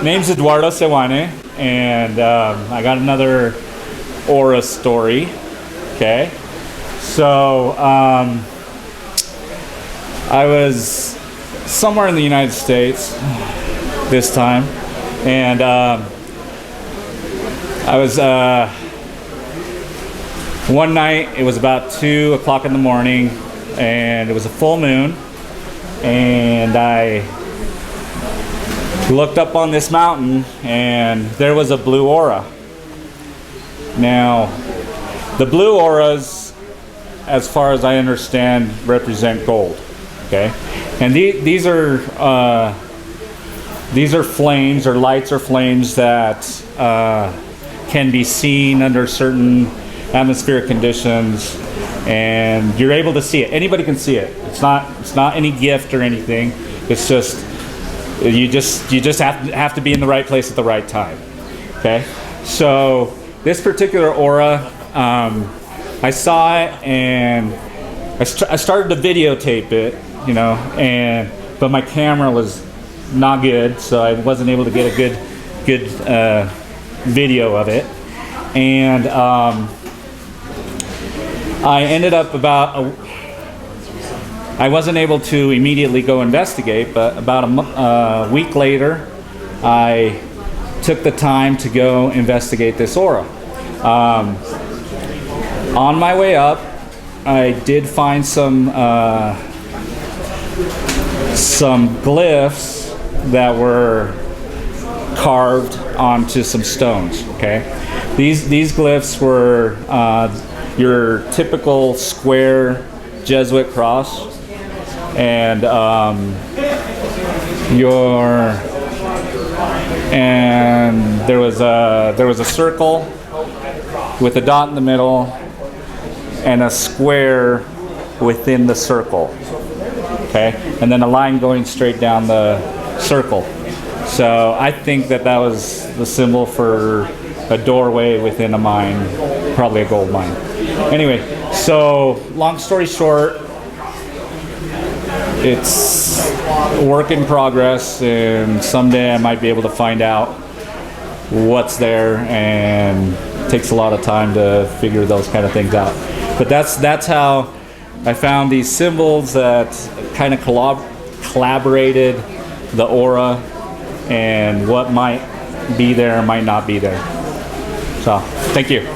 name's Eduardo, and I got another aura story. Okay, so I was somewhere in the United States this time, and I was one night. It was about 2 o'clock in the morning, and it was a full moon, and I looked up on this mountain, and there was a blue aura. Now, the blue auras, as far as I understand, represent gold. Okay, and these are flames, or lights, or flames that can be seen under certain atmospheric conditions, and you're able to see it. Anybody can see it. It's not any gift or anything. It's just you just have to be in the right place at the right time. Okay, so this particular aura, I saw it, and I started to videotape it, but my camera was not good, so I wasn't able to get a good video of it, and I ended up I wasn't able to immediately go investigate, but about a week later, I took the time to go investigate this aura. On my way up, I did find some glyphs that were carved onto some stones. Okay, these glyphs were your typical square Jesuit cross, and there was a circle with a dot in the middle and a square within the circle. Okay, and then a line going straight down the circle. So I think that was the symbol for a doorway within a mine, probably a gold mine. Anyway, so long story short, it's a work in progress, and someday I might be able to find out what's there, and it takes a lot of time to figure those kind of things out. But that's how I found these symbols that kind of collaborated the aura and what might be there, might not be there. So, thank you.